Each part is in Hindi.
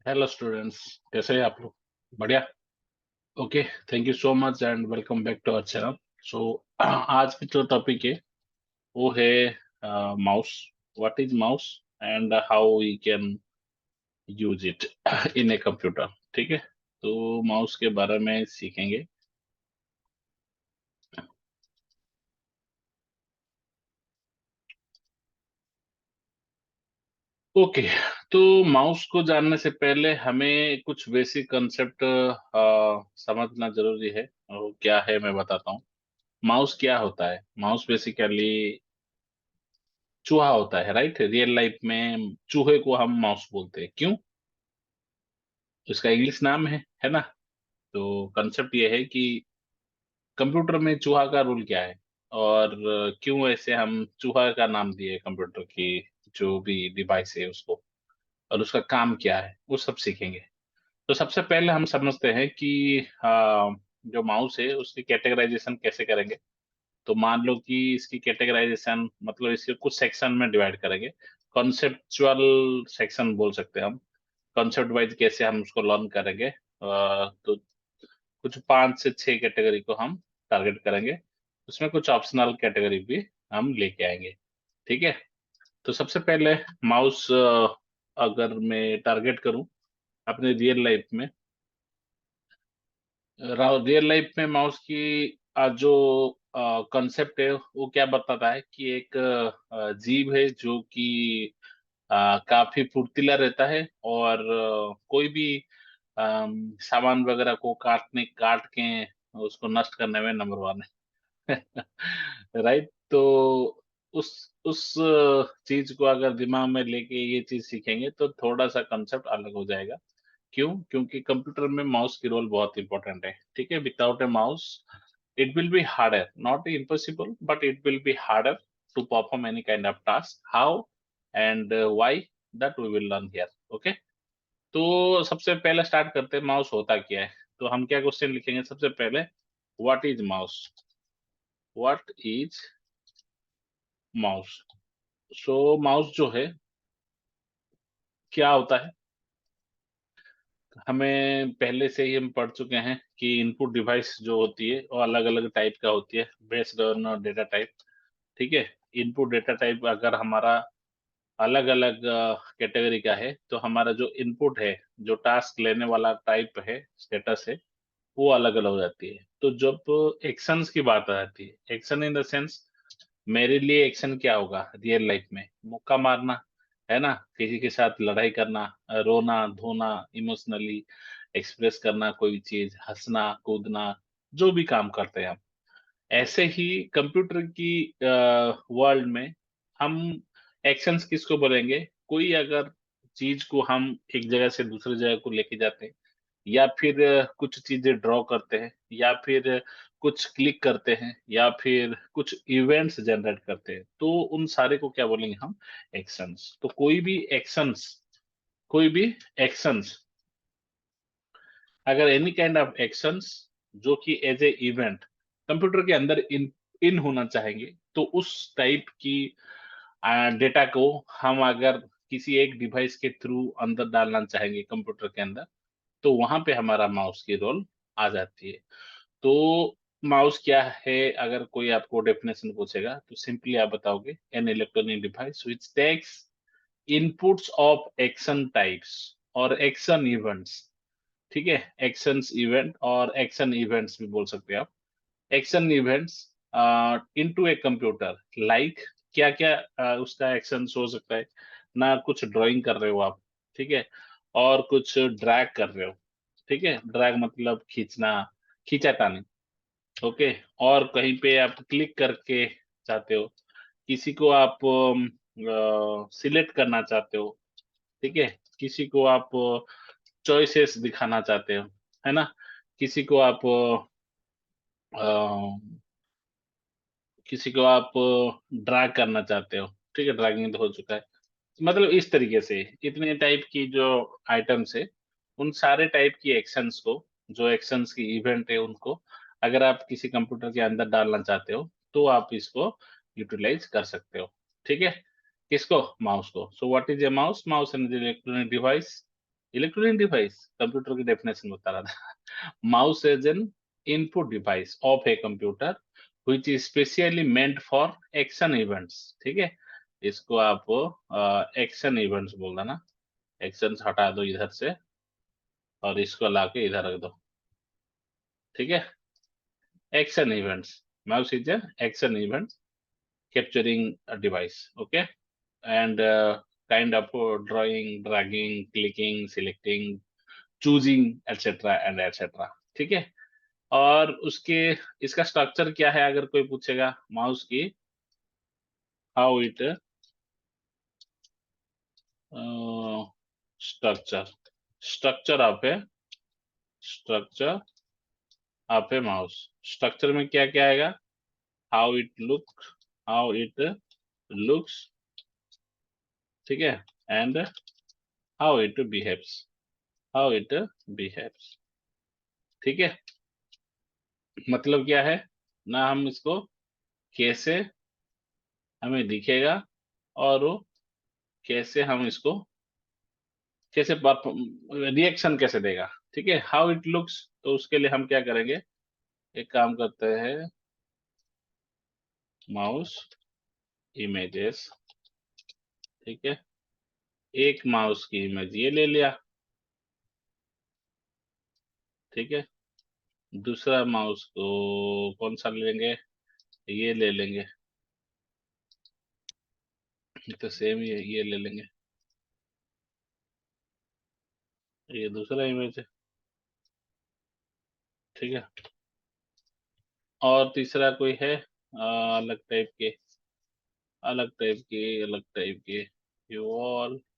हेलो स्टूडेंट्स, कैसे हैं आप लोग? बढ़िया। Okay, thank you so much and welcome back to our channel. So आज की जो टॉपिक है वो है mouse. What is mouse and how we can use it in a computer. ठीक है, तो माउस के बारे में सीखेंगे। ओके, तो माउस को जानने से पहले हमें कुछ बेसिक कंसेप्ट समझना जरूरी है। और क्या है मैं बताता हूँ। माउस क्या होता है? माउस बेसिकली चूहा होता है, राइट? रियल लाइफ में चूहे को हम माउस बोलते हैं। क्यों? उसका इंग्लिश नाम है ना। तो कंसेप्ट ये है कि कंप्यूटर में चूहा का रोल क्या है, और क्यों ऐसे हम चूहा का नाम दिए कंप्यूटर की जो भी डिवाइस है उसको, और उसका काम क्या है, वो सब सीखेंगे। तो सबसे पहले हम समझते हैं कि जो माउस है उसकी कैटेगराइजेशन कैसे करेंगे। तो मान लो कि इसकी कैटेगराइजेशन मतलब इसके कुछ सेक्शन में डिवाइड करेंगे। कॉन्सेप्चुअल सेक्शन बोल सकते हैं हम। कॉन्सेप्ट वाइज कैसे हम उसको लर्न करेंगे, तो कुछ 5 से 6 कैटेगरी को हम टारगेट करेंगे। उसमें कुछ ऑप्शनल कैटेगरी भी हम लेके आएंगे। ठीक है, तो सबसे पहले माउस अगर मैं टारगेट करूं अपने रियल लाइफ में, रियल लाइफ में माउस की जो कंसेप्ट है वो क्या बताता है कि एक जीव है जो कि काफी फुर्तीला रहता है, और कोई भी सामान वगैरह को काट के उसको नष्ट करने में नंबर वन है। राइट। तो उस चीज को अगर दिमाग में लेके ये चीज सीखेंगे तो थोड़ा सा कंसेप्ट अलग हो जाएगा। क्यों? क्योंकि कंप्यूटर में माउस की रोल बहुत इंपॉर्टेंट है। ठीक है, without A mouse it will be harder, not impossible, but it will be harder to perform any kind of task. How and why, that we will learn here. Okay, तो सबसे पहले स्टार्ट करते हैं माउस होता क्या है। तो हम क्या क्वेश्चन लिखेंगे सबसे पहले? What is mouse? What is mouse? So mouse जो है क्या होता है, हमें पहले से ही हम पढ़ चुके हैं कि इनपुट डिवाइस जो होती है वो अलग अलग टाइप का होती है, बेस्ड ऑन डेटा टाइप। ठीक है, इनपुट डेटा टाइप अगर हमारा अलग अलग कैटेगरी का है तो हमारा जो इनपुट है, जो टास्क लेने वाला टाइप है, स्टेटस है, वो अलग अलग हो जाती है। तो जब एक्शंस की बात आ जाती है, एक्शन इन द सेंस, मेरे लिए एक्शन क्या होगा रियल लाइफ में? मुक्का मारना, है ना? किसी के साथ लड़ाई करना, रोना धोना, इमोशनली एक्सप्रेस करना कोई चीज, हंसना कूदना, जो भी काम करते हैं हम। ऐसे ही कंप्यूटर की वर्ल्ड में हम एक्शंस किसको बोलेंगे? कोई अगर चीज को हम एक जगह से दूसरी जगह को लेके जाते हैं, या फिर कुछ चीजें ड्रॉ करते हैं, या फिर कुछ क्लिक करते हैं, या फिर कुछ इवेंट्स जनरेट करते हैं, तो उन सारे को क्या बोलेंगे हम? एक्शंस। तो कोई भी एक्शंस, अगर एनी काइंड ऑफ एक्शंस जो कि एज ए इवेंट कंप्यूटर के अंदर इन इन होना चाहेंगे, तो उस टाइप की डेटा को हम अगर किसी एक डिवाइस के थ्रू अंदर डालना चाहेंगे कंप्यूटर के अंदर, तो वहां पे हमारा माउस की रोल आ जाती है। तो माउस क्या है? अगर कोई आपको डेफिनेशन पूछेगा तो सिंपली आप बताओगे, an electronic device which takes inputs of action types और एक्शन इवेंट्स। ठीक है, एक्शंस इवेंट और एक्शन इवेंट्स भी बोल सकते हैं आप। Action events into a computer, like क्या क्या उसका एक्शन हो सकता है ना? कुछ ड्राइंग कर रहे हो आप, ठीक है, और कुछ ड्रैग कर रहे हो। ठीक है, ड्रैग मतलब खींचना, खींचातानी। ओके, और कहीं पे आप क्लिक करके चाहते हो, किसी को आप सिलेक्ट करना चाहते हो। ठीक है, किसी को आप चॉइसेस दिखाना चाहते हो, है ना? किसी को आप ड्रैग करना चाहते हो। ठीक है, ड्रैगिंग तो हो चुका है। मतलब इस तरीके से इतने टाइप की जो आइटम्स है, उन सारे टाइप की एक्शंस को, जो एक्शंस की इवेंट है उनको अगर आप किसी कंप्यूटर के अंदर डालना चाहते हो, तो आप इसको यूटिलाइज कर सकते हो। ठीक है, किसको? माउस को। So what is a mouse? Mouse an electronic device electronic device, computer की डेफिनेशन बता रहा था। Mouse as an input device of a computer which is specially meant for action events. ठीक है, इसको आप एक्शन इवेंट्स बोल देना। एक्शन हटा दो इधर से और इसको लाके इधर रख दो। ठीक है, action events, mouse is an action event capturing a device, okay, and kind of drawing, dragging, clicking, selecting, choosing, etc. and etc. ठीक है, और उसके इसका स्ट्रक्चर क्या है अगर कोई पूछेगा माउस की, how it structure, structure of A, structure of a mouse, structure में क्या क्या आएगा, how it look, how it looks, ठीक है, and how it behaves, how it behaves. ठीक है, मतलब क्या है ना, हम इसको कैसे हमें दिखेगा और वो कैसे हम इसको कैसे रिएक्शन कैसे देगा। ठीक है, हाउ इट लुक्स, तो उसके लिए हम क्या करेंगे, एक काम करते हैं, माउस इमेजेस। ठीक है, एक माउस की इमेज ये ले लिया। ठीक है, दूसरा माउस को कौन सा ले लेंगे, ये ले लेंगे, ये तो सेम ही है, ये ले लेंगे, ये दूसरा इमेज है। ठीक है, और तीसरा कोई है अलग टाइप के, अलग टाइप के, अलग टाइप के, ये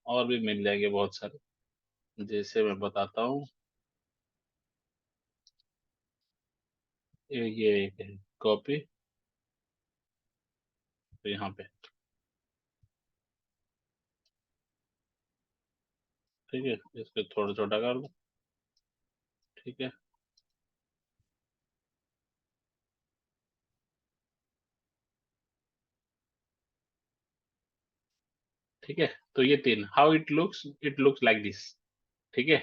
और भी मिल जाएंगे बहुत सारे। जैसे मैं बताता हूँ, ये एक है कॉपी, तो यहाँ पे, ठीक है, इसको थोड़ा छोटा कर दो। ठीक है, ठीक है, तो ये तीन, how it looks like this. ठीक है,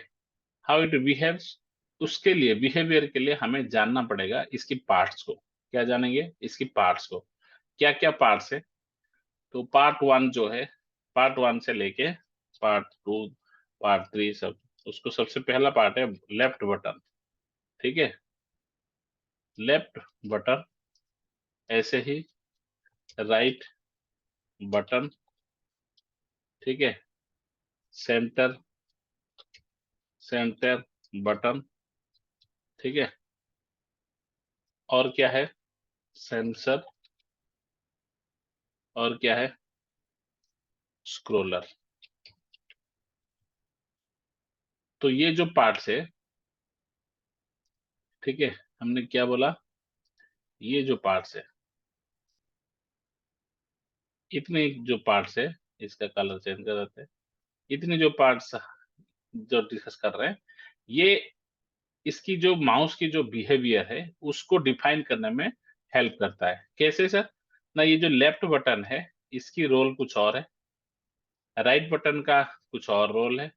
हाउ इट बिहेव्स, उसके लिए बिहेवियर के लिए हमें जानना पड़ेगा इसकी पार्ट्स को। क्या जानेंगे, इसकी पार्ट्स को, क्या क्या पार्ट्स है। तो पार्ट वन जो है, पार्ट वन से लेके पार्ट टू, पार्ट थ्री, सब, उसको सबसे पहला पार्ट है लेफ्ट बटन। ठीक है, लेफ्ट बटन, ऐसे ही राइट बटन। ठीक है, सेंटर, सेंटर बटन। ठीक है, और क्या है, सेंसर, और क्या है, स्क्रोलर। तो ये जो पार्ट्स है, ठीक है, हमने क्या बोला, ये जो पार्ट्स है, इतने जो पार्ट्स है, इसका कलर चेंज कर देते हैं, इतने जो पार्ट्स जो डिस्कस कर रहे हैं, ये इसकी जो माउस की जो बिहेवियर है उसको डिफाइन करने में हेल्प करता है। कैसे सर, ना ये जो लेफ्ट बटन है इसकी रोल कुछ और है, राइट बटन का कुछ और रोल है,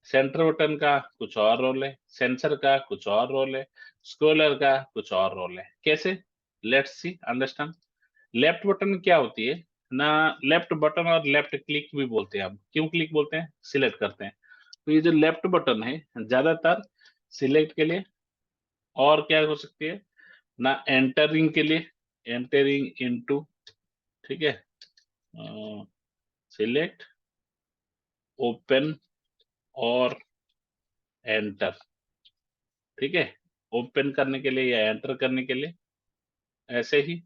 सेंटर बटन का कुछ और रोल है, सेंसर का कुछ और रोल है, स्क्रोलर का कुछ और रोल है। कैसे, let's see understand. Left button क्या होती है ना, लेफ्ट बटन और लेफ्ट क्लिक भी बोलते हैं हम। क्यों क्लिक बोलते हैं, सिलेक्ट करते हैं। तो ये जो लेफ्ट बटन है ज्यादातर सिलेक्ट के लिए, और क्या हो सकती है ना, एंटरिंग के लिए, एंटरिंग इनटू, ठीक है, सिलेक्ट, ओपन और एंटर। ठीक है, ओपन करने के लिए या एंटर करने के लिए ऐसे ही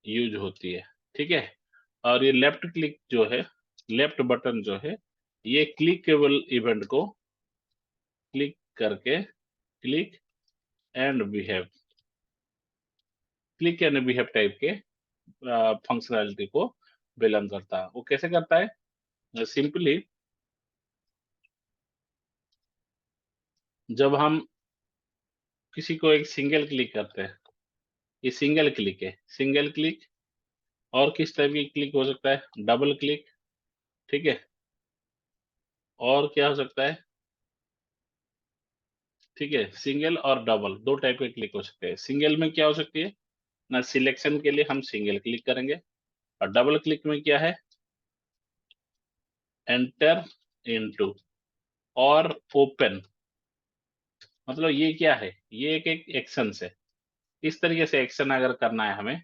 यूज होती है। ठीक है, और ये लेफ्ट क्लिक जो है, लेफ्ट बटन जो है, ये क्लिकेबल इवेंट को क्लिक करके, click and behave, click and behave type के फंक्शनैलिटी को बिलोंग करता है। वो कैसे करता है, सिंपली जब हम किसी को एक सिंगल क्लिक करते हैं, ये सिंगल क्लिक है, सिंगल क्लिक, और किस टाइप की क्लिक हो सकता है, डबल क्लिक। ठीक है, और क्या हो सकता है? ठीक है, सिंगल और डबल दो टाइप के क्लिक हो सकते हैं। सिंगल में क्या हो सकती है ना, सिलेक्शन के लिए हम सिंगल क्लिक करेंगे, और डबल क्लिक में क्या है, एंटर इनटू और ओपन। मतलब ये क्या है, ये एक एक्शन है। इस तरीके से एक्शन अगर करना है हमें,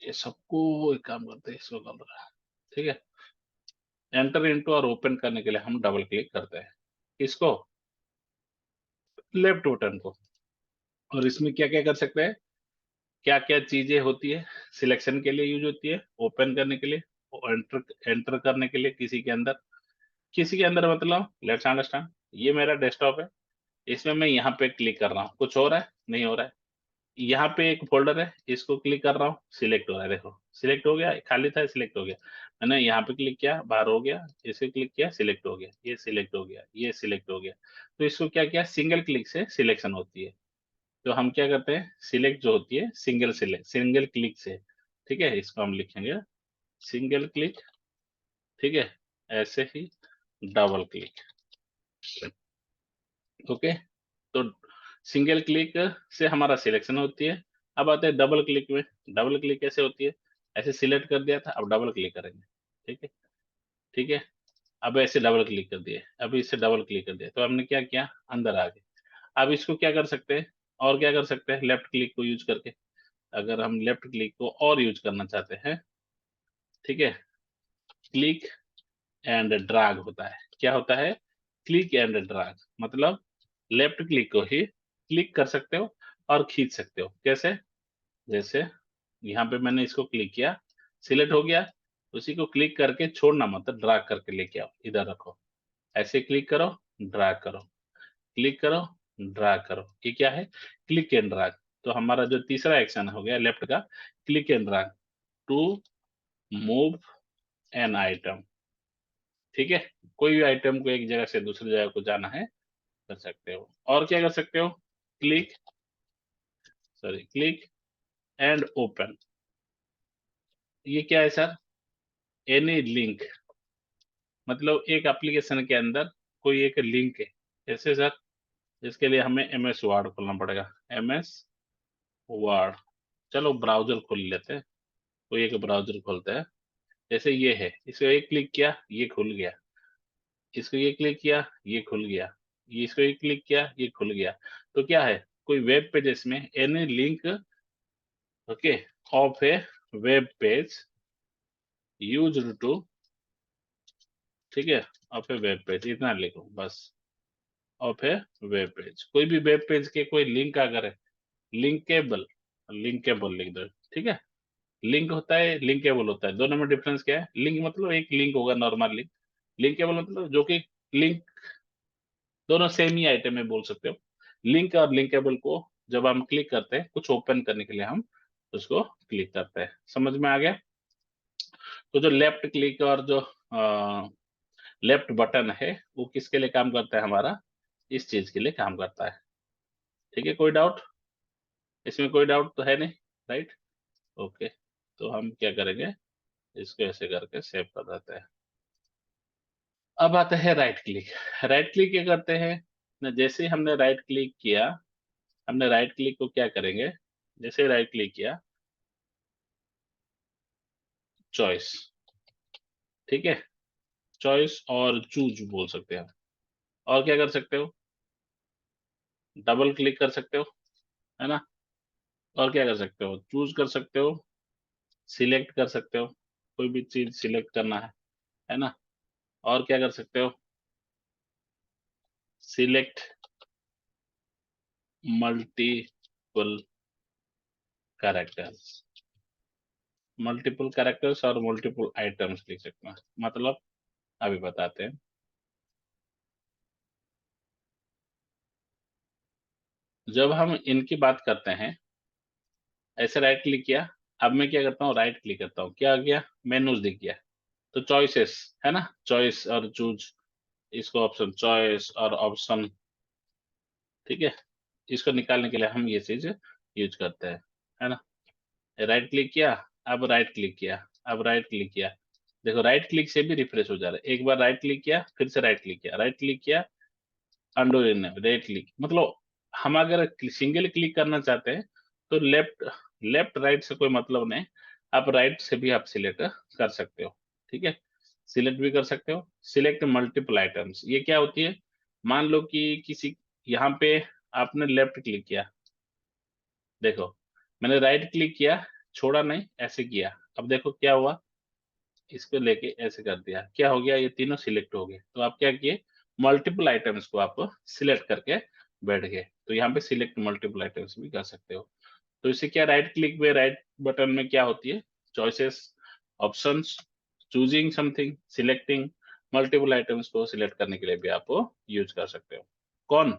ये सबको एक काम करते हैं, इसको कर रहा है। ठीक है, एंटर इनटू और ओपन करने के लिए हम डबल क्लिक करते हैं, इसको लेफ्ट बटन को। और इसमें क्या क्या कर सकते हैं, क्या क्या चीजें होती है, सिलेक्शन के लिए यूज होती है, ओपन करने के लिए, और एंटर एंटर करने के लिए किसी के अंदर मतलब लेट्स अंडरस्टैंड, ये मेरा डेस्कटॉप है, इसमें मैं यहाँ पे क्लिक कर रहा हूँ, कुछ हो रहा है, नहीं हो रहा है। यहाँ पे एक फोल्डर है, इसको क्लिक कर रहा हूँ, सिलेक्ट हो रहा है, देखो सिलेक्ट हो गया, खाली था सिलेक्ट हो गया। मैंने यहाँ पे क्लिक किया, बाहर हो गया, इसे क्लिक किया, सिलेक्ट हो गया, ये सिलेक्ट हो गया, ये सिलेक्ट हो गया। तो इसको क्या किया, सिंगल क्लिक से सिलेक्शन होती है। तो हम क्या करते हैं, सिलेक्ट जो होती है सिंगल क्लिक से। ठीक है, इसको हम लिखेंगे सिंगल क्लिक। ठीक है, ऐसे ही डबल क्लिक। ओके, तो सिंगल क्लिक से हमारा सिलेक्शन होती है। अब आते हैं डबल क्लिक में। डबल क्लिक कैसे होती है, ऐसे सिलेक्ट कर दिया था, अब डबल क्लिक करेंगे। ठीक है, ठीक है, अब ऐसे डबल क्लिक कर दिए, अब इससे डबल क्लिक कर दिया, तो हमने क्या किया, अंदर आ गए। अब इसको क्या कर सकते हैं, और क्या कर सकते हैं, लेफ्ट क्लिक को यूज करके, अगर हम लेफ्ट क्लिक को और यूज करना चाहते हैं, ठीक है, क्लिक एंड ड्रैग होता है। क्या होता है, क्लिक एंड ड्रैग, मतलब लेफ्ट क्लिक को ही क्लिक कर सकते हो और खींच सकते हो। कैसे, जैसे यहाँ पे मैंने इसको क्लिक किया, सिलेक्ट हो गया, उसी को क्लिक करके छोड़ना मत, ड्रैग करके लेके आओ, इधर रखो, ऐसे क्लिक करो, ड्रैग करो, क्लिक करो, ड्रैग करो, ये क्या है, क्लिक एंड ड्रैग। तो हमारा जो तीसरा एक्शन हो गया लेफ्ट का, click and drag to move an item. ठीक है, कोई भी आइटम को एक जगह से दूसरी जगह को जाना है, कर सकते हो। और क्या कर सकते हो, click, sorry, click and open. ये क्या है सर, एनी लिंक, मतलब एक एप्लीकेशन के अंदर कोई एक लिंक है। कैसे सर, इसके लिए हमें एम एस वर्ड खोलना पड़ेगा, एम एस वर्ड। चलो ब्राउजर खोल लेते हैं, कोई एक ब्राउजर खोलते हैं। जैसे ये है, इसको एक क्लिक किया, ये खुल गया, इसको ये क्लिक किया, ये खुल गया, ये इसको एक क्लिक किया, ये खुल गया। तो क्या है, कोई वेब पेज, इसमें any link, okay, of a web page used to, ठीक है, ऑफ ए वेब पेज, इतना लिखो बस, ऑफ ए वेब पेज, कोई भी वेब पेज के कोई लिंक अगर है, लिंकेबल, लिंकेबल लिख दो। ठीक है, लिंक होता है, लिंकेबल होता है, दोनों में डिफरेंस क्या है, लिंक मतलब एक लिंक होगा, नॉर्मल लिंक, लिंकेबल मतलब जो कि लिंक, दोनों सेम ही आइटम में बोल सकते हो। लिंक और लिंकेबल को जब हम क्लिक करते हैं, कुछ ओपन करने के लिए हम उसको क्लिक करते हैं, समझ में आ गया। तो जो लेफ्ट क्लिक और जो लेफ्ट बटन है, वो किसके लिए काम करता है हमारा, इस चीज के लिए काम करता है। ठीक है, कोई डाउट, इसमें कोई डाउट तो है नहीं, राइट। ओके, तो हम क्या करेंगे, इसको ऐसे करके सेव कर देते हैं। अब आते हैं राइट क्लिक। राइट क्लिक क्या करते हैं ना, जैसे ही हमने राइट क्लिक किया, हमने राइट क्लिक को क्या करेंगे, जैसे राइट क्लिक किया, चॉइस, ठीक है, चॉइस और चूज बोल सकते हैं। और क्या कर सकते हो, डबल क्लिक कर सकते हो, है ना। और क्या कर सकते हो, चूज कर सकते हो, सिलेक्ट कर सकते हो, कोई भी चीज सिलेक्ट करना है ना। और क्या कर सकते हो, select multiple characters, multiple characters और मल्टीपल आइटम्स लिख सकते हैं। मतलब अभी बताते हैं, जब हम इनकी बात करते हैं, ऐसे राइट क्लिक किया, अब मैं क्या करता हूँ, राइट क्लिक करता हूँ, क्या आ गया, मेनूज दिख गया। तो चॉइसेस, है ना, चॉइस और चूज, इसको ऑप्शन चॉइस और ऑप्शन, ठीक है, इसको निकालने के लिए हम ये चीज यूज करते हैं, है ना। राइट क्लिक किया, अब राइट क्लिक किया, अब राइट क्लिक किया, देखो राइट क्लिक से भी रिफ्रेश हो जा रहा है, एक बार राइट क्लिक किया, फिर से राइट क्लिक किया, राइट क्लिक किया, अंडू इन राइट क्लिक, मतलब हम अगर सिंगल क्लिक करना चाहते हैं तो लेफ्ट लेफ्ट राइट से कोई मतलब नहीं, आप राइट से भी आप सिलेक्ट कर सकते हो। ठीक है, सिलेक्ट भी कर सकते हो। सिलेक्ट मल्टीपल आइटम्स, ये क्या होती है? मान लो कि किसी, यहाँ पे आपने लेफ्ट क्लिक किया, देखो मैंने राइट क्लिक किया, छोड़ा नहीं, ऐसे किया, अब देखो क्या हुआ, इसको लेके ऐसे कर दिया, क्या हो गया, ये तीनों सिलेक्ट हो गए। तो आप क्या किए, मल्टीपल आइटम्स को आप सिलेक्ट करके बैठ गए। तो यहाँ पे सिलेक्ट मल्टीपल आइटम्स भी कर सकते हो। तो इससे क्या, राइट क्लिक में, राइट बटन में क्या होती है, choices, options, choosing something, selecting multiple items को सिलेक्ट करने के लिए भी आप यूज कर सकते हो। कौन,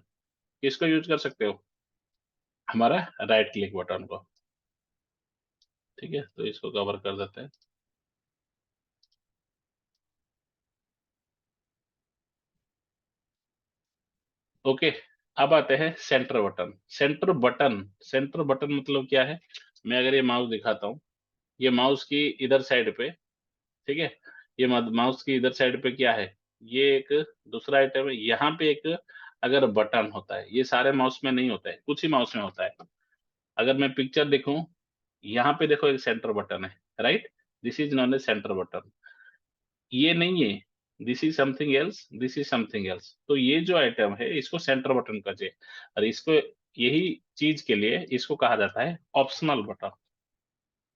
किसको यूज कर सकते हो? हमारा राइट क्लिक बटन को। ठीक है, तो इसको कवर कर देते हैं। ओके, अब आते हैं सेंटर बटन। सेंटर बटन मतलब क्या है? मैं अगर ये माउस दिखाता हूँ, ये माउस की इधर साइड पे, ठीक है, ये माउस की इधर साइड पे क्या है, ये एक दूसरा आइटम है। यहाँ पे एक अगर बटन होता है, ये सारे माउस में नहीं होता है, कुछ ही माउस में होता है। अगर मैं पिक्चर देखूं, यहाँ पे देखो एक सेंटर बटन है, right, this is non A centre button. ये नहीं है, this is something else, this is something else. तो ये जो आइटम है इसको सेंटर बटन का चाहिए, और इसको, यही चीज के लिए इसको कहा जाता है ऑप्शनल बटन।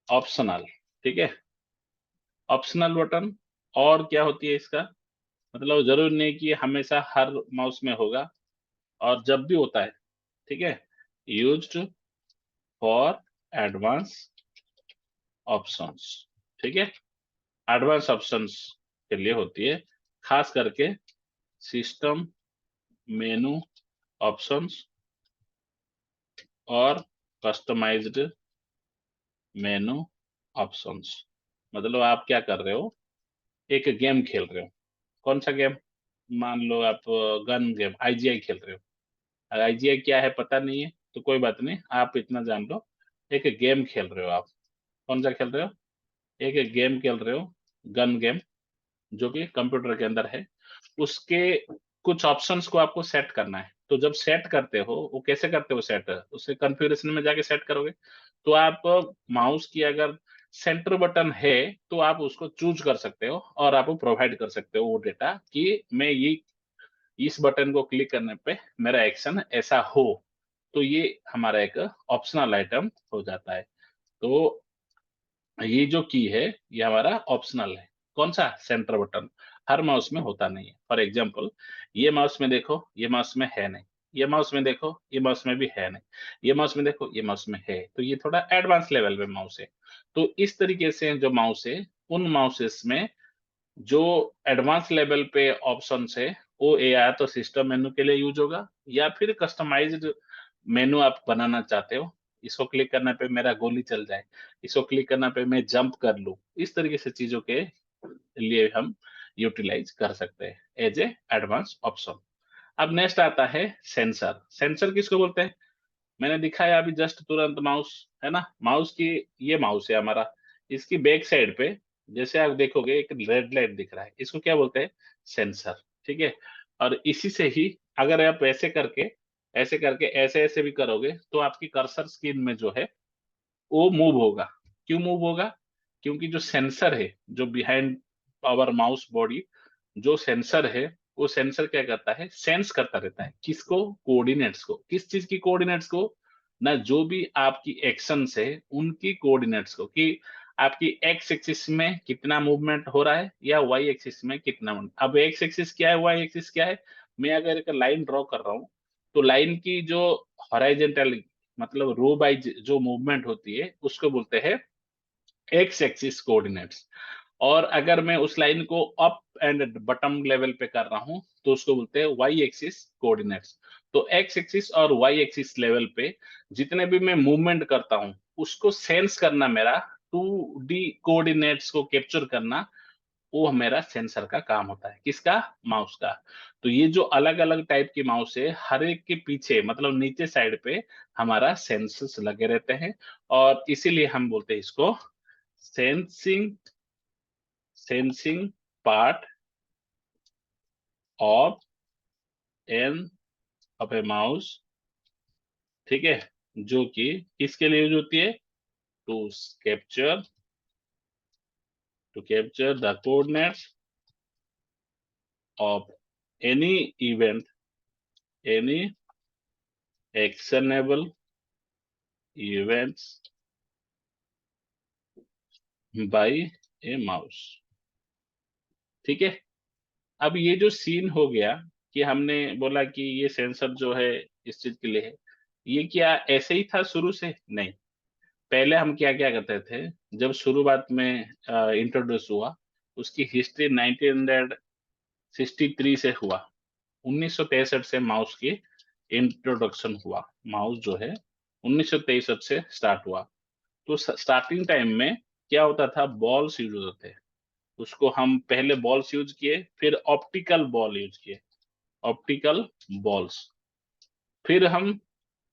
ऑप्शनल, ठीक है, ऑप्शनल बटन। और क्या होती है इसका मतलब, जरूर नहीं कि हमेशा हर माउस में होगा, और जब भी होता है, ठीक है, यूज्ड फॉर एडवांस ऑप्शंस, ठीक है, एडवांस ऑप्शंस के लिए होती है, खास करके सिस्टम मेनू ऑप्शंस और कस्टमाइज्ड मेनू ऑप्शंस। मतलब आप क्या कर रहे हो, एक गेम खेल रहे हो, कौन सा गेम, मान लो आप गन गेम आईजीआई खेल रहे हो। आईजीआई क्या है पता नहीं है, तो कोई बात नहीं, आप इतना जान लो, एक गेम खेल रहे हो आप। कौन सा खेल रहे हो? एक गेम खेल रहे हो, गन गेम, जो कि कंप्यूटर के अंदर है। उसके कुछ ऑप्शंस को आपको सेट करना है। तो जब सेट करते हो, वो कैसे करते हो सेट, उसके कॉन्फ़िगरेशन में जाके सेट करोगे। तो आप माउस की अगर सेंटर बटन है, तो आप उसको चूज कर सकते हो, और आप प्रोवाइड कर सकते हो वो डेटा कि मैं ये इस बटन को क्लिक करने पे मेरा एक्शन ऐसा हो। तो ये हमारा एक ऑप्शनल आइटम हो जाता है। तो ये जो की है, ये हमारा ऑप्शनल है। कौन सा, सेंटर बटन, हर माउस में होता नहीं है। फॉर एग्जांपल, ये माउस में देखो, ये माउस में है नहीं, ये माउस में देखो, ये माउस में भी है नहीं, ये माउस में देखो, ये माउस में है। तो ये थोड़ा एडवांस लेवल पे माउस है। तो इस तरीके से जो माउस है, उन माउसेस में जो एडवांस लेवल पे ऑप्शन है, वो या तो सिस्टम मेनू के लिए यूज होगा, या फिर कस्टमाइज्ड मेनू आप बनाना चाहते हो, इसको क्लिक करने पे मेरा गोली चल जाए, इसको क्लिक करने पे मैं जंप कर लूं, इस तरीके से चीजों के लिए हम यूटिलाइज कर सकते हैं एज ए एडवांस ऑप्शन। अब नेक्स्ट आता है सेंसर। सेंसर किसको बोलते हैं? मैंने दिखाया अभी जस्ट तुरंत, माउस है ना, माउस की, ये माउस है हमारा, इसकी बैक साइड पे जैसे आप देखोगे एक रेड लाइट दिख रहा है, इसको क्या बोलते हैं? सेंसर, ठीक है। और इसी से ही अगर आप ऐसे करके, ऐसे करके, ऐसे ऐसे भी करोगे, तो आपकी कर्सर स्क्रीन में जो है वो मूव होगा। क्यों मूव होगा? क्योंकि जो सेंसर है, जो बिहाइंड आवर माउस बॉडी, जो सेंसर है, वो सेंसर क्या करता है, सेंस करता रहता है, किसको, कोऑर्डिनेट्स को। किस चीज की कोऑर्डिनेट्स को? ना, जो भी आपकी एक्शंस है उनकी कोऑर्डिनेट्स को, कि आपकी एक्स एक्सिस में कितना मूवमेंट हो रहा है, या वाई एक्सिस में कितना अब एक्स एक्सिस क्या है, वाई एक्सिस क्या है। मैं अगर एक लाइन ड्रॉ कर रहा हूँ, तो लाइन की जो हॉराइजेंटल, मतलब रो बाई जो मूवमेंट होती है, उसको बोलते हैं एक्स एक्सिस कोऑर्डिनेट्स। और अगर मैं उस लाइन को अप एंड बटम लेवल पे कर रहा हूं, तो उसको बोलते हैं वाई एक्सिस कोऑर्डिनेट्स। तो एक्स एक्सिस और वाई एक्सिस लेवल पे जितने भी मैं मूवमेंट करता हूं, उसको सेंस करना, मेरा 2D कोऑर्डिनेट्स को कैप्चर करना, वो मेरा सेंसर का काम होता है। किसका? माउस का। तो ये जो अलग अलग टाइप की माउस है, हर एक के पीछे, मतलब नीचे साइड पे हमारा सेंसर्स लगे रहते हैं, और इसीलिए हम बोलते हैं इसको sensing sensing part of an of a mouse, ठीक है, जो कि किसके लिए यूज होती है? To capture the coordinates of any event, any actionable events by a mouse. ठीक है, अब ये जो सीन हो गया कि हमने बोला कि ये सेंसर जो है इस चीज के लिए है, ये क्या ऐसे ही था शुरू से? नहीं। पहले हम क्या क्या करते थे, जब शुरुआत में इंट्रोड्यूस हुआ, उसकी हिस्ट्री 1963 से हुआ। 1963 से माउस की इंट्रोडक्शन हुआ। माउस जो है 1963 से स्टार्ट हुआ। तो स्टार्टिंग टाइम में क्या होता था, बॉल्स यूज होते थे। उसको हम पहले बॉल्स यूज किए, फिर ऑप्टिकल बॉल यूज किए, ऑप्टिकल बॉल्स, फिर हम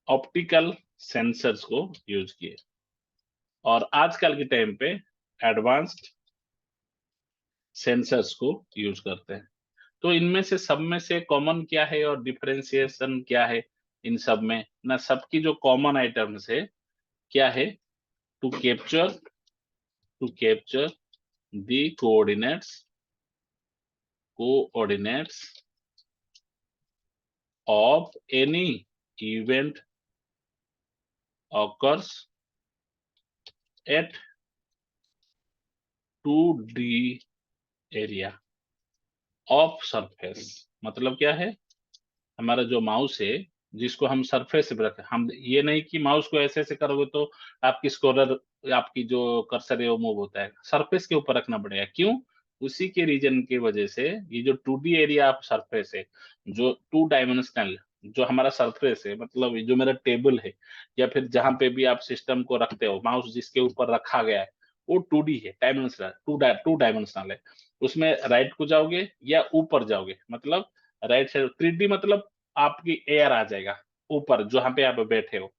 ऑप्टिकल सेंसर्स को यूज किए, और आजकल के टाइम पे एडवांस्ड सेंसर्स को यूज करते हैं। तो इनमें से सब में से कॉमन क्या है और डिफरेंशिएशन क्या है इन सब में ना? सबकी जो कॉमन आइटम्स है क्या है? To capture the coordinates of any event occurs at 2D area of surface. मतलब क्या है, हमारा जो माउस है जिसको हम सरफेस पे रखें, हम ये नहीं कि माउस को ऐसे ऐसे करोगे तो आपकी स्क्रॉलर, आपकी जो कर्सर है वो मूव होता है। सरफेस के ऊपर रखना पड़ेगा। क्यों? उसी के रीजन की वजह से ये जो 2D एरिया ऑफ सरफेस है, जो 2 डायमेंशनल, जो हमारा सरफेस है, मतलब ये जो मेरा टेबल है या फिर जहां पे भी आप सिस्टम को रखते हो, माउस जिसके ऊपर रखा गया है, वो 2D है, डायमेंशनल, टू डायमेंशनल है। उसमें राइट को जाओगे या ऊपर जाओगे, मतलब राइट साइड 3D, मतलब आपकी एयर आ जाएगा ऊपर जहां पे आप बैठे हो।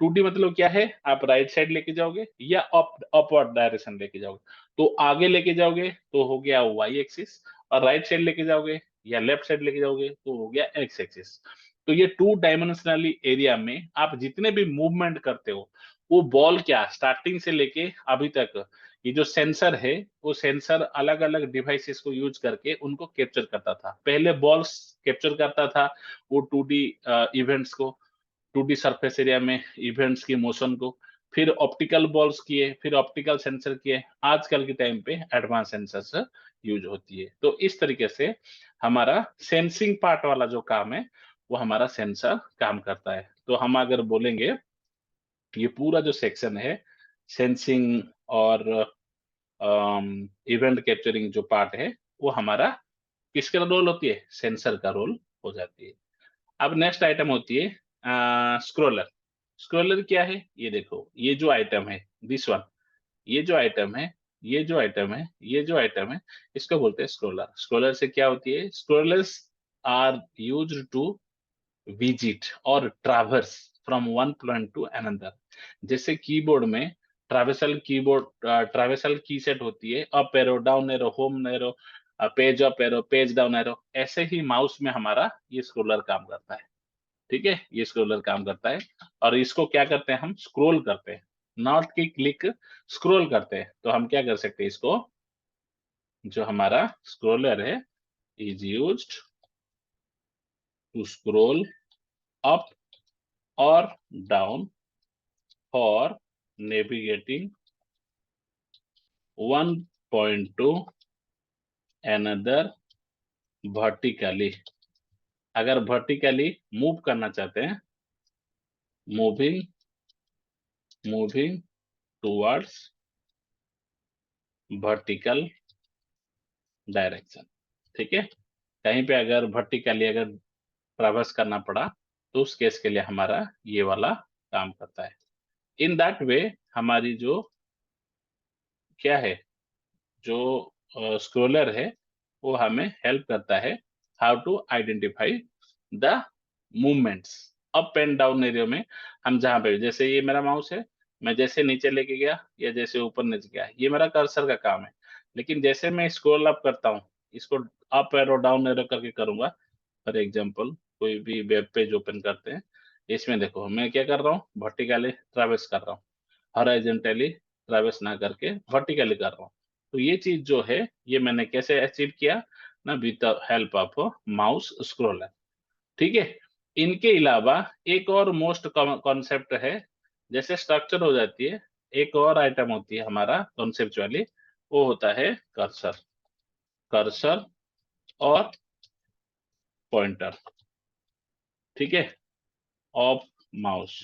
2D मतलब क्या है, आप राइट साइड लेके जाओगे या अपवर्ड डायरेक्शन लेके जाओगे। तो आगे लेके जाओगे तो हो गया वाई एक्सिस, और राइट साइड लेके जाओगे या लेफ्ट साइड लेके जाओगे तो हो गया एक्स एक्सिस। तो ये 2 डायमेंशनली एरिया में आप जितने भी मूवमेंट करते हो, वो बॉल क्या स्टार्टिंग से लेके अभी तक, ये जो सेंसर है, वो सेंसर अलग अलग डिवाइसेस को यूज करके उनको कैप्चर करता था। पहले बॉल्स कैप्चर करता था वो 2D इवेंट्स को, 2D सरफेस एरिया में इवेंट्स की मोशन को, फिर ऑप्टिकल बॉल्स किए, फिर ऑप्टिकल सेंसर किए, आजकल के टाइम पे एडवांस सेंसर्स यूज होती है। तो इस तरीके से हमारा सेंसिंग पार्ट वाला जो काम है, वो हमारा सेंसर काम करता है। तो हम अगर बोलेंगे, ये पूरा जो सेक्शन है सेंसिंग और इवेंट कैप्चरिंग जो पार्ट है, वो हमारा किसका रोल होती है? सेंसर का रोल हो जाती है। अब नेक्स्ट आइटम होती है स्क्रोलर। स्क्रोलर क्या है? ये देखो, ये जो आइटम है, दिस वन, ये जो आइटम है, ये जो आइटम है, ये जो आइटम है, इसको बोलते हैं स्क्रोलर। स्क्रोलर से क्या होती है? Scrollers are use to visit और traverse from one point to another. जैसे कीबोर्ड में ट्रैवर्सल की सेट होती है, up arrow, down arrow, home arrow, page up arrow, page down arrow, ऐसे ही माउस में हमारा ये स्क्रोलर काम करता है। ठीक है, ये स्क्रोलर काम करता है, और इसको क्या करते हैं, हम स्क्रोल करते हैं, नॉट की क्लिक, स्क्रोल करते हैं। तो हम क्या कर सकते हैं, इसको, जो हमारा स्क्रोलर है, is used to scroll up और down for navigating one point to another vertically. अगर वर्टिकली मूव करना चाहते हैं, moving moving towards vertical direction. ठीक है, कहीं पे अगर वर्टिकली अगर ट्रैवर्स करना पड़ा, तो उस केस के लिए हमारा ये वाला काम करता है। इन दैट वे हमारी जो क्या है, जो स्क्रोलर है, वो हमें हेल्प करता है how to identify the movements up and down area में। हम जहाँ पे, जैसे ये मेरा माउस है, मैं जैसे नीचे लेके गया या जैसे ऊपर नीचे गया, ये मेरा कर्सर का काम है। लेकिन जैसे मैं स्क्रॉल अप करता हूँ, इसको अप एरो डाउन एरो करके करूंगा, फॉर एग्जांपल कोई भी वेब पेज ओपन करते हैं, इसमें देखो मैं क्या कर रहा हूँ, वर्टिकली ट्रैवर्स कर रहा हूँ, हॉरिजॉन्टली ट्रैवर्स ना करके वर्टिकली कर रहा हूँ। तो ये चीज जो है, ये मैंने कैसे अचीव किया ना, with the help of mouse scroller. ठीक है। इनके अलावा एक और मोस्ट कॉन्सेप्ट है, जैसे स्ट्रक्चर हो जाती है, एक और आइटम होती है हमारा कॉन्सेप्चुअली, वो होता है कर्सर। कर्सर और पॉइंटर। ठीक है। Of mouse.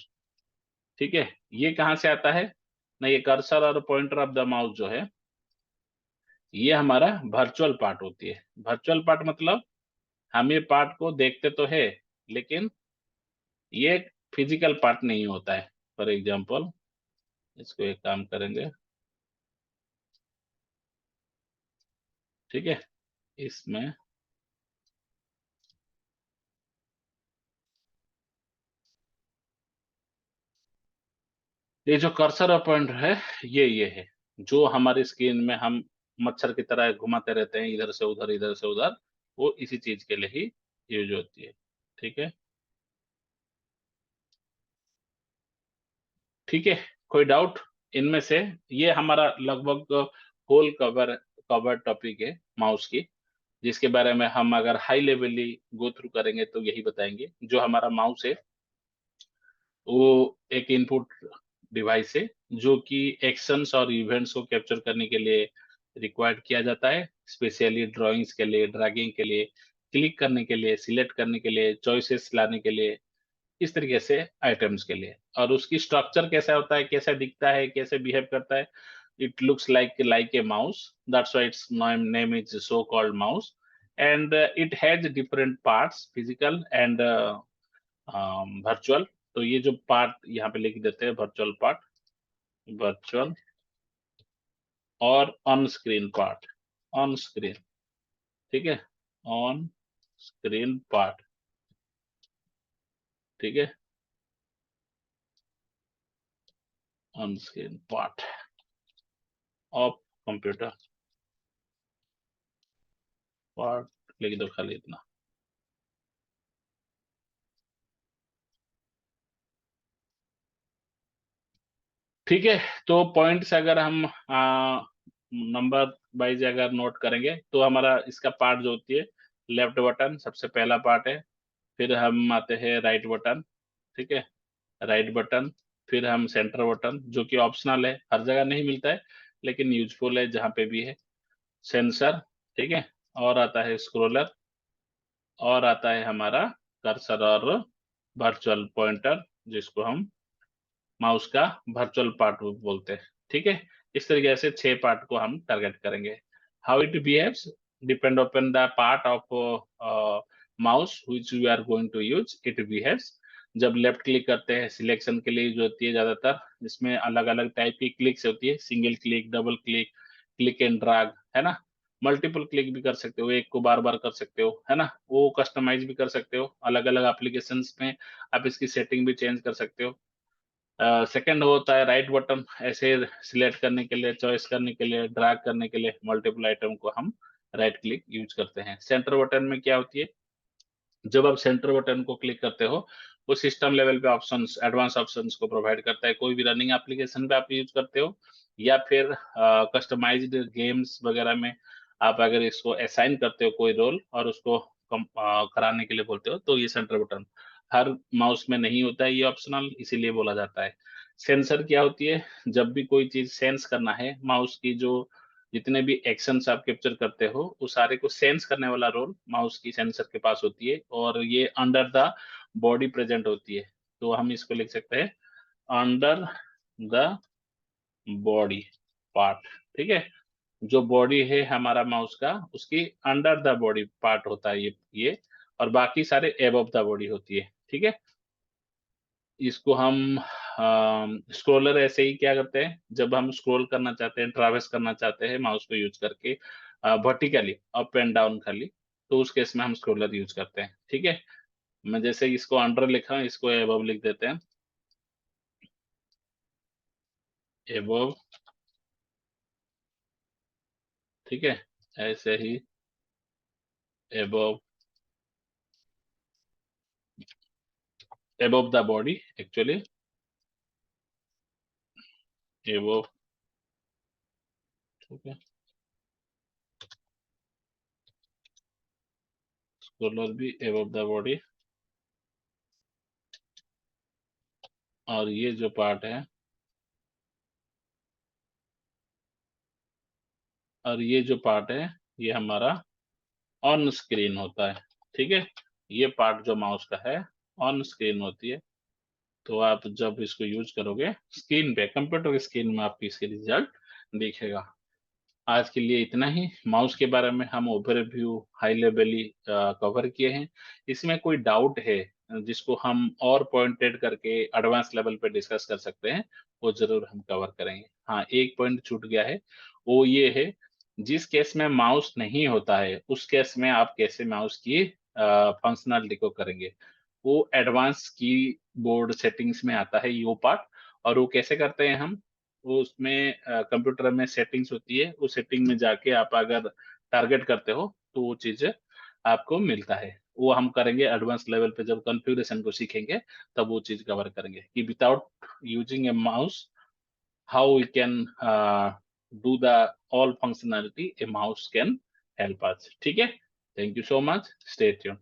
ठीक है। ये कहाँ से आता है ना, ये कर्सर और पॉइंटर ऑफ द माउस जो है, ये हमारा वर्चुअल पार्ट होती है। वर्चुअल पार्ट मतलब हम ये पार्ट को देखते तो है, लेकिन ये फिजिकल पार्ट नहीं होता है। फॉर एग्जाम्पल, इसको एक काम करेंगे। ठीक है। इसमें ये जो कर्सर और पॉइंटर है, ये है जो हमारी स्क्रीन में हम मच्छर की तरह घुमाते रहते हैं, इधर से उधर इधर से उधर, वो इसी चीज के लिए ही यूज होती है। ठीक है। ठीक है। कोई डाउट इनमें से? ये हमारा लगभग होल कवर टॉपिक है माउस की, जिसके बारे में हम अगर हाई लेवली गो थ्रू करेंगे तो यही बताएंगे। जो हमारा माउस है, वो एक इनपुट डिवाइस है, जो कि एक्शंस और इवेंट्स को कैप्चर करने के लिए रिक्वायर्ड किया जाता है, स्पेशली ड्राइंग्स के लिए, ड्रैगिंग के लिए, क्लिक करने के लिए, सिलेक्ट करने के लिए, चॉइसेस लाने के लिए, इस तरीके से आइटम्स के लिए। और उसकी स्ट्रक्चर कैसा होता है, कैसा दिखता है, कैसे बिहेव करता है, it looks like a mouse, that's why it's name is so called mouse. And it has different parts, physical and virtual. तो ये जो पार्ट यहाँ पे लिख देते हैं, वर्चुअल पार्ट, वर्चुअल और on screen part. On screen. ठीक है। On screen part. ठीक है। On screen part of computer part, लिख दो खाली इतना। ठीक है। तो पॉइंट्स अगर हम नंबर वाइज अगर नोट करेंगे, तो हमारा इसका पार्ट जो होती है, लेफ्ट बटन सबसे पहला पार्ट है, फिर हम आते हैं राइट बटन। ठीक है। राइट बटन, फिर हम सेंटर बटन, जो कि ऑप्शनल है, हर जगह नहीं मिलता है, लेकिन यूजफुल है जहाँ पे भी है। सेंसर। ठीक है। और आता है स्क्रोलर, और आता है हमारा कर्सर और वर्चुअल पॉइंटर, जिसको हम माउस का वर्चुअल पार्ट बोलते हैं। ठीक है। इस तरीके से 6 पार्ट को हम टारगेट करेंगे। How it behaves depend upon the part of mouse which we are going to use, it behaves. जब लेफ्ट क्लिक करते हैं सिलेक्शन के लिए, जो होती है ज्यादातर, इसमें अलग अलग टाइप की क्लिक्स होती है, single click, double click, click and drag, है ना। मल्टीपल क्लिक भी कर सकते हो, एक को बार बार कर सकते हो, है ना। वो कस्टमाइज भी कर सकते हो, अलग अलग एप्लीकेशंस में आप इसकी सेटिंग भी चेंज कर सकते हो। सेकंड होता है राइट बटन, ऐसे सिलेक्ट करने के लिए, चॉइस करने के लिए, ड्रैग करने के लिए, मल्टीपल आइटम को हम राइट क्लिक यूज करते हैं। सेंटर बटन में क्या होती है, जब आप सेंटर बटन को क्लिक करते हो, वो सिस्टम लेवल पे ऑप्शंस, एडवांस ऑप्शंस को प्रोवाइड करता है। कोई भी रनिंग एप्लीकेशन पे आप यूज करते हो, या फिर कस्टमाइज्ड गेम्स वगैरह में आप अगर इसको असाइन करते हो कोई रोल, और उसको कराने के लिए बोलते हो, तो ये सेंटर बटन हर माउस में नहीं होता है, ये ऑप्शनल, इसीलिए बोला जाता है। सेंसर क्या होती है, जब भी कोई चीज सेंस करना है, माउस की जो जितने भी एक्शंस आप कैप्चर करते हो, वो सारे को सेंस करने वाला रोल माउस की सेंसर के पास होती है, और ये अंडर द बॉडी प्रेजेंट होती है। तो हम इसको लिख सकते हैं अंडर द बॉडी पार्ट। ठीक है। जो बॉडी है हमारा माउस का, उसकी अंडर द बॉडी पार्ट होता है ये, और बाकी सारे एबव द बॉडी होती है। ठीक है। इसको हम स्क्रॉलर ऐसे ही क्या करते हैं, जब हम स्क्रॉल करना चाहते हैं, ट्रैवर्स करना चाहते हैं माउस को यूज करके, वर्टिकली अप एंड डाउन खाली, तो उस केस में हम स्क्रॉलर यूज करते हैं। ठीक है। मैं जैसे इसको अंडर लिखा हूं, इसको एबव लिख देते हैं। एबव। ठीक है, ऐसे ही above above the body, actually above, ठीक है, स्कॉलर भी above the body। और ये जो पार्ट है, और ये जो पार्ट है, ये हमारा ऑन स्क्रीन होता है। ठीक है, ये पार्ट जो माउस का है ऑन स्क्रीन होती है। तो आप जब इसको यूज करोगे स्क्रीन पे, कंप्यूटर की स्क्रीन में आपकी इसके रिजल्ट दिखेगा। आज के लिए इतना ही। माउस के बारे में हम ओवरव्यू हाई लेवली कवर किए हैं। इसमें कोई डाउट है जिसको हम और पॉइंटेड करके एडवांस लेवल पे डिस्कस कर सकते हैं, वो जरूर हम कवर करेंगे। हाँ, एक पॉइंट छूट गया है, वो ये है, जिस केस में माउस नहीं होता है उस केस में आप कैसे माउस की फंक्शनलिटी को करेंगे, वो एडवांस कीबोर्ड सेटिंग्स में आता है ये पार्ट। और वो कैसे करते हैं हम, वो उसमें कंप्यूटर में सेटिंग्स होती है, उस सेटिंग में जाके आप अगर टारगेट करते हो तो वो चीज आपको मिलता है। वो हम करेंगे एडवांस लेवल पे, जब कॉन्फ़िगरेशन को सीखेंगे तब वो चीज कवर करेंगे कि without using a mouse how we can do the all functionality a mouse can help us. ठीक है, thank you so much, stay tune.